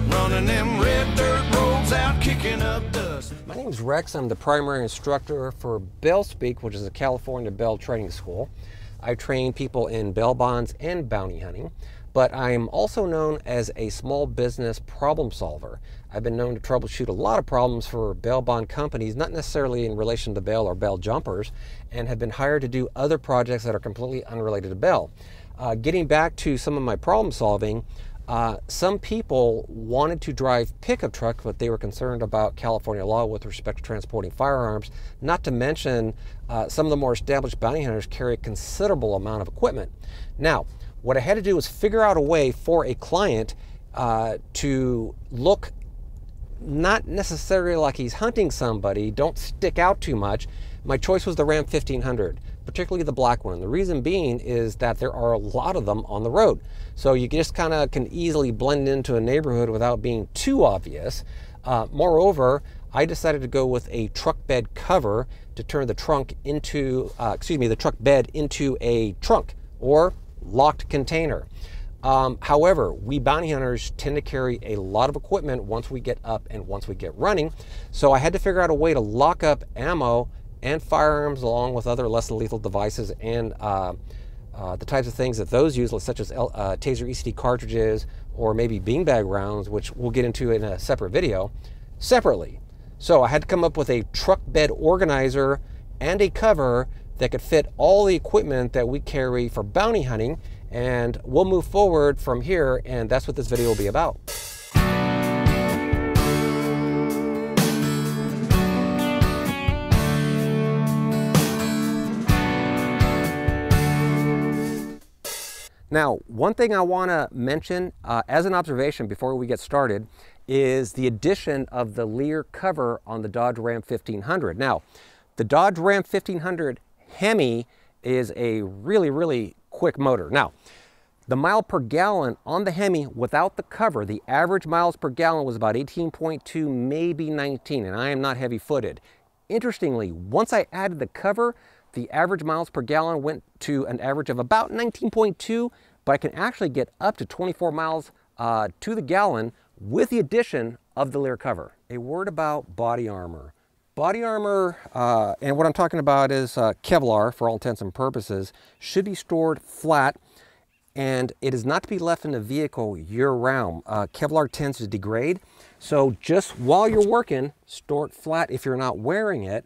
running them red dirt roads out, kicking up dust. My name is Rex. I'm the primary instructor for Bailspeak, which is a California bail training school. I train people in bail bonds and bounty hunting, but I am also known as a small business problem solver. I've been known to troubleshoot a lot of problems for bail bond companies, not necessarily in relation to bail or bail jumpers, and have been hired to do other projects that are completely unrelated to bail. Getting back to some of my problem solving, some people wanted to drive pickup trucks, but they were concerned about California law with respect to transporting firearms. Not to mention, some of the more established bounty hunters carry a considerable amount of equipment. Now, what I had to do was figure out a way for a client to look not necessarily like he's hunting somebody, don't stick out too much. My choice was the Ram 1500, particularly the black one. The reason being is that there are a lot of them on the road. So you just kind of can easily blend into a neighborhood without being too obvious. Moreover, I decided to go with a truck bed cover to turn the trunk into, the truck bed into a trunk or locked container. However, we bounty hunters tend to carry a lot of equipment once we get up and once we get running. So I had to figure out a way to lock up ammo and firearms along with other less lethal devices and the types of things that those use, such as Taser ECD cartridges or maybe beanbag rounds, which we'll get into in a separate video, separately. So I had to come up with a truck bed organizer and a cover that could fit all the equipment that we carry for bounty hunting, and we'll move forward from here, and that's what this video will be about. Now, one thing I want to mention as an observation before we get started is the addition of the Lear cover on the Dodge Ram 1500. Now, the Dodge Ram 1500 Hemi is a really quick motor. Now, the mile per gallon on the Hemi without the cover, the average miles per gallon was about 18.2, maybe 19, and I am not heavy-footed. Interestingly, once I added the cover, the average miles per gallon went to an average of about 19.2, but I can actually get up to 24 miles to the gallon with the addition of the Lear cover. A word about body armor. Body armor, and what I'm talking about is Kevlar, for all intents and purposes, should be stored flat, and it is not to be left in the vehicle year-round. Kevlar tends to degrade, so just while you're working, store it flat if you're not wearing it.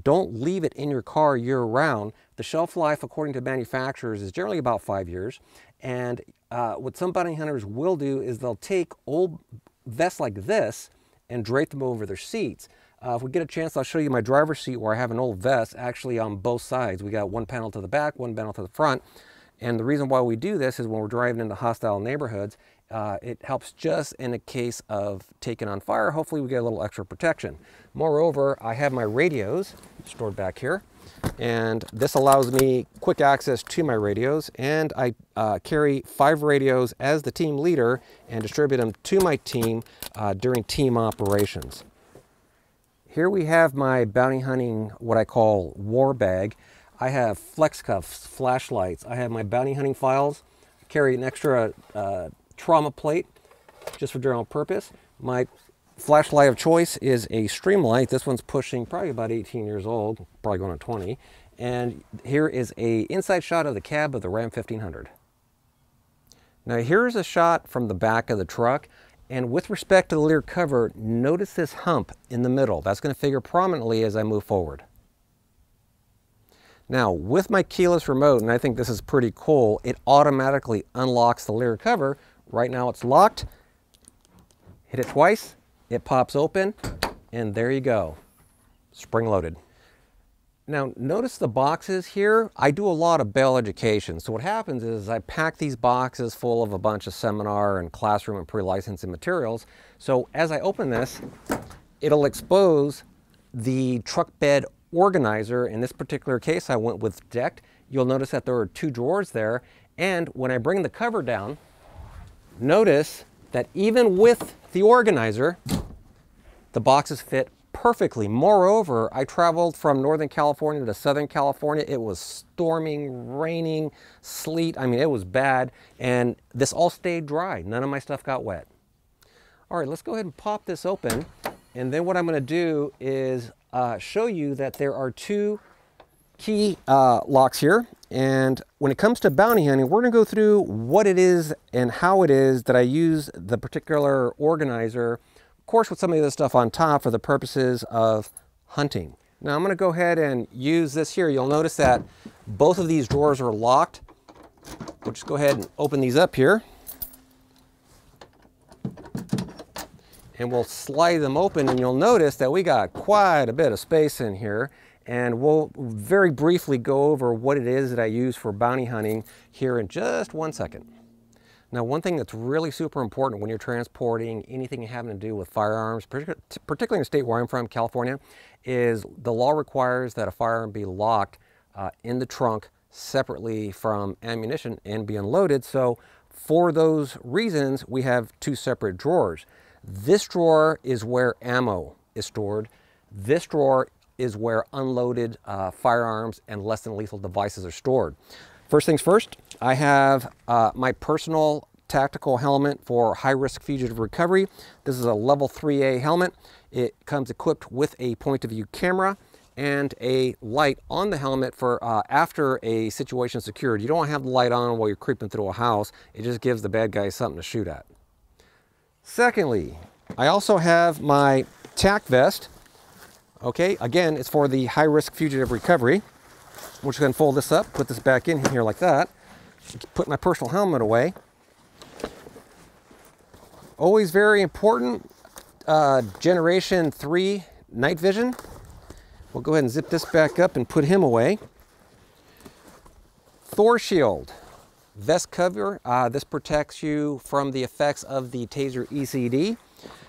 Don't leave it in your car year-round. The shelf life, according to manufacturers, is generally about 5 years, and what some bounty hunters will do is they'll take old vests like this and drape them over their seats. If we get a chance, I'll show you my driver's seat where I have an old vest actually on both sides. We got one panel to the back, one panel to the front. And the reason why we do this is when we're driving into hostile neighborhoods, it helps just in a case of taking on fire. Hopefully we get a little extra protection. Moreover, I have my radios stored back here, and this allows me quick access to my radios, and I carry 5 radios as the team leader and distribute them to my team during team operations. Here we have my bounty hunting, what I call war bag. I have flex cuffs, flashlights. I have my bounty hunting files. I carry an extra trauma plate just for general purpose. My flashlight of choice is a Streamlight. This one's pushing probably about 18 years old, probably going on 20. And here is a inside shot of the cab of the Ram 1500. Now here's a shot from the back of the truck. And with respect to the Lear cover, notice this hump in the middle. That's going to figure prominently as I move forward. Now, with my keyless remote, and I think this is pretty cool, it automatically unlocks the Lear cover. Right now it's locked. Hit it twice, it pops open, and there you go, spring-loaded. Now, notice the boxes here. I do a lot of bail education. So what happens is I pack these boxes full of a bunch of seminar and classroom and pre-licensing materials. So as I open this, it'll expose the truck bed organizer. In this particular case, I went with decked. You'll notice that there are 2 drawers there. And when I bring the cover down, notice that even with the organizer, the boxes fit perfectly. Moreover, I traveled from Northern California to Southern California. It was storming, raining, sleet. I mean, it was bad. And this all stayed dry. None of my stuff got wet. All right, let's go ahead and pop this open. And then what I'm going to do is show you that there are two key locks here. And when it comes to bounty hunting, we're going to go through what it is and how it is that I use the particular organizer, of course with some of this stuff on top for the purposes of hunting. Now I'm going to go ahead and use this here. You'll notice that both of these drawers are locked. We'll just go ahead and open these up here. And we'll slide them open, and you'll notice that we got quite a bit of space in here. And we'll very briefly go over what it is that I use for bounty hunting here in just 1 second. Now, one thing that's really super important when you're transporting anything having to do with firearms, particularly in the state where I'm from, California, is the law requires that a firearm be locked in the trunk separately from ammunition and be unloaded. So for those reasons, we have two separate drawers. This drawer is where ammo is stored. This drawer is where unloaded firearms and less than lethal devices are stored. First things first, I have my personal tactical helmet for high-risk fugitive recovery. This is a level 3A helmet. It comes equipped with a point of view camera and a light on the helmet for after a situation is secured. You don't have the light on while you're creeping through a house. It just gives the bad guys something to shoot at. Secondly, I also have my tac vest. Okay, again, it's for the high-risk fugitive recovery. We're just going to fold this up, put this back in here like that. Put my personal helmet away. Always very important, Generation 3 night vision. We'll go ahead and zip this back up and put him away. Thor shield, vest cover. This protects you from the effects of the Taser ECD.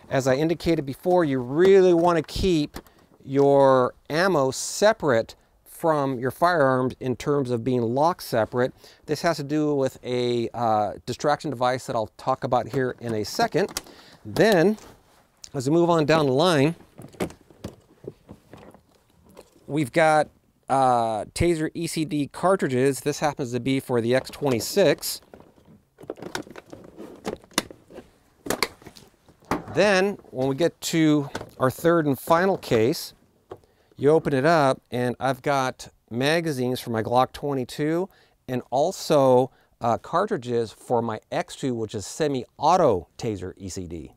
As I indicated before, you really want to keep your ammo separate from your firearms in terms of being locked separate. This has to do with a distraction device that I'll talk about here in a second. Then, as we move on down the line, we've got Taser ECD cartridges. This happens to be for the X26. Then, when we get to our third and final case, you open it up, and I've got magazines for my Glock 22 and also cartridges for my X2, which is semi-auto Taser ECD.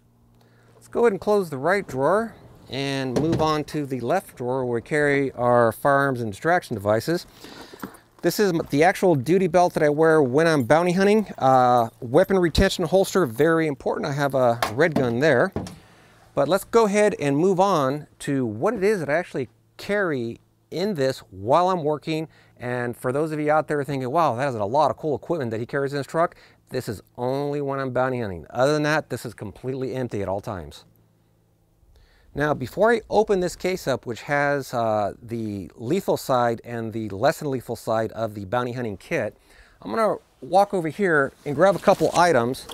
Let's go ahead and close the right drawer and move on to the left drawer where we carry our firearms and distraction devices. This is the actual duty belt that I wear when I'm bounty hunting. Weapon retention holster, very important. I have a red gun there. But let's go ahead and move on to what it is that I actually carry in this while I'm working. And for those of you out there thinking, wow, that is a lot of cool equipment that he carries in his truck, this is only when I'm bounty hunting. Other than that, this is completely empty at all times. Now, before I open this case up, which has the lethal side and the less than lethal side of the bounty hunting kit, I'm going to walk over here and grab a couple items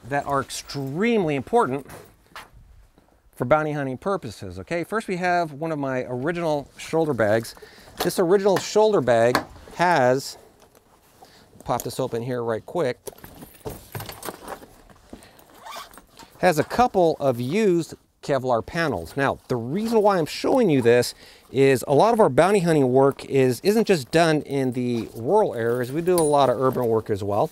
that are extremely important for bounty hunting purposes. Okay, first we have one of my original shoulder bags. This original shoulder bag has, pop this open here right quick, has a couple of used Kevlar panels. Now, the reason why I'm showing you this is a lot of our bounty hunting work isn't just done in the rural areas. We do a lot of urban work as well.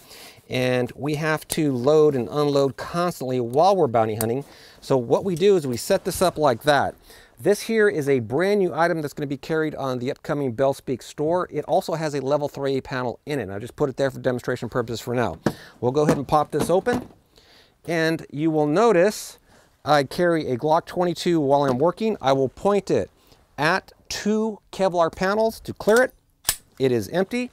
And we have to load and unload constantly while we're bounty hunting. So what we do is we set this up like that. This here is a brand new item that's going to be carried on the upcoming Bailspeak store. It also has a level 3A panel in it. I just put it there for demonstration purposes for now. We'll go ahead and pop this open. And you will notice I carry a Glock 22 while I'm working. I will point it at two Kevlar panels to clear it. It is empty.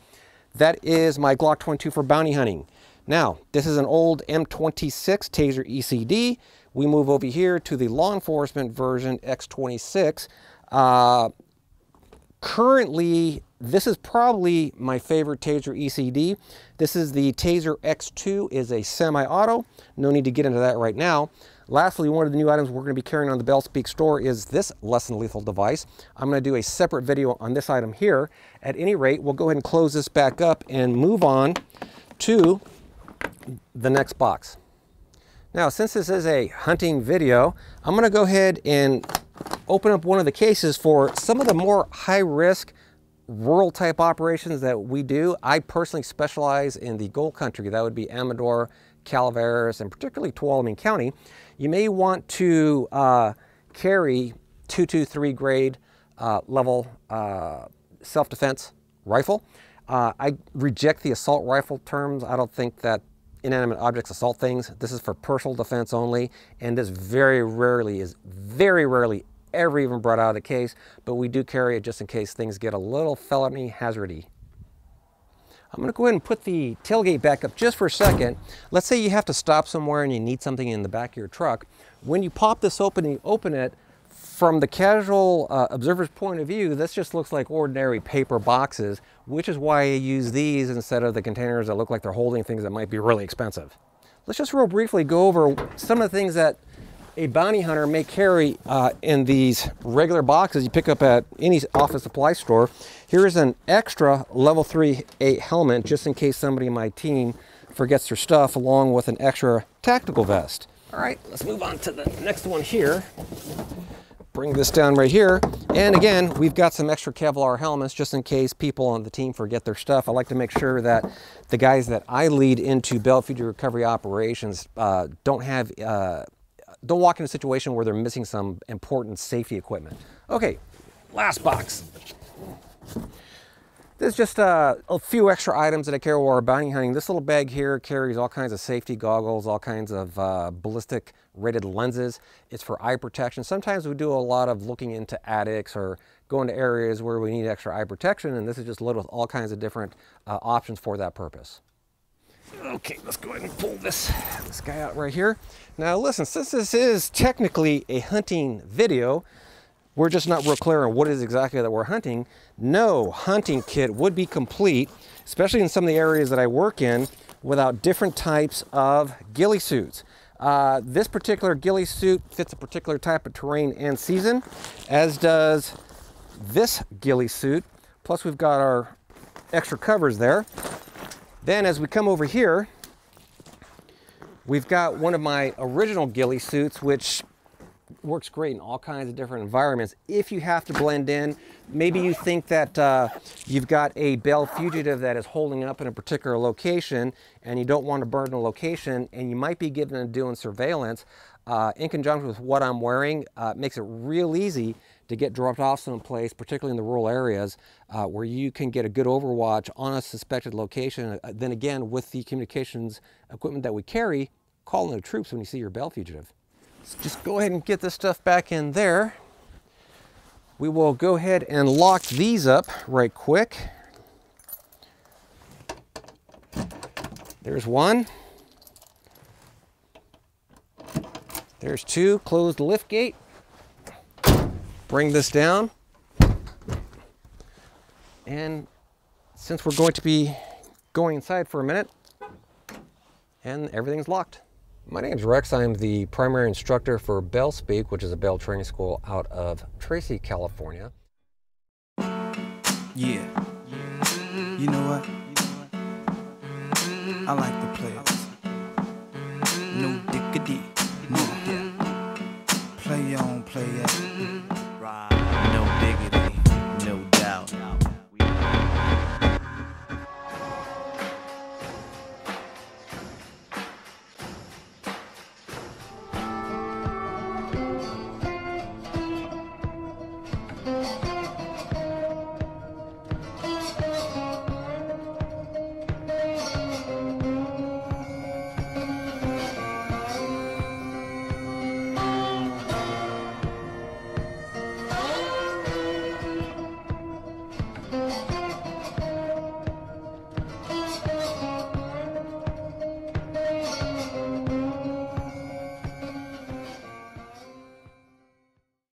That is my Glock 22 for bounty hunting. Now, this is an old M26 Taser ECD. We move over here to the law enforcement version X26. Currently, this is probably my favorite Taser ECD. This is the Taser X2, is a semi-auto. No need to get into that right now. Lastly, one of the new items we're going to be carrying on the Bailspeak store is this less than lethal device. I'm going to do a separate video on this item here. At any rate, we'll go ahead and close this back up and move on to the next box. Now, since this is a hunting video, I'm gonna go ahead and open up one of the cases for some of the more high-risk rural type operations that we do. I personally specialize in the gold country. That would be Amador, Calaveras, and particularly Tuolumne County. You may want to carry 223 grade level self-defense rifle. I reject the assault rifle terms. I don't think that inanimate objects assault things. This is for personal defense only, and this very rarely ever even brought out of the case, but we do carry it just in case things get a little felony hazardy. I'm gonna go ahead and put the tailgate back up just for a second. Let's say you have to stop somewhere and you need something in the back of your truck. When you pop this open and you open it, from the casual observer's point of view, this just looks like ordinary paper boxes, which is why I use these instead of the containers that look like they're holding things that might be really expensive. Let's just real briefly go over some of the things that a bounty hunter may carry in these regular boxes you pick up at any office supply store. Here's an extra level 3A helmet just in case somebody in my team forgets their stuff, along with an extra tactical vest. All right, let's move on to the next one here. Bring this down right here. And again, we've got some extra Kevlar helmets just in case people on the team forget their stuff. I like to make sure that the guys that I lead into bail fugitive recovery operations don't walk in a situation where they're missing some important safety equipment. Okay, last box. There's just a few extra items that I carry while we're bounty hunting. This little bag here carries all kinds of safety goggles, all kinds of ballistic rated lenses. It's for eye protection. Sometimes we do a lot of looking into attics or go into areas where we need extra eye protection, and this is just loaded with all kinds of different options for that purpose. Okay, let's go ahead and pull this guy out right here. Now listen, since this is technically a hunting video, we're just not real clear on what it is exactly that we're hunting. No hunting kit would be complete, especially in some of the areas that I work in, without different types of ghillie suits. This particular ghillie suit fits a particular type of terrain and season, as does this ghillie suit. Plus we've got our extra covers there. Then as we come over here, we've got one of my original ghillie suits, which works great in all kinds of different environments. If you have to blend in, maybe you think that you've got a bail fugitive that is holding up in a particular location and you don't want to burn the location, and you might be given and doing surveillance in conjunction with what I'm wearing. Makes it real easy to get dropped off someplace, particularly in the rural areas, where you can get a good overwatch on a suspected location. Then again, with the communications equipment that we carry, call in the troops when you see your bail fugitive. So just go ahead and get this stuff back in there. We will go ahead and lock these up right quick. There's one. There's two. Close the lift gate. Bring this down. And since we're going to be going inside for a minute, and everything's locked. My name's Rex. I'm the primary instructor for Bailspeak, which is a bail training school out of Tracy, California. Yeah. You know what? I like to play it. No dickity.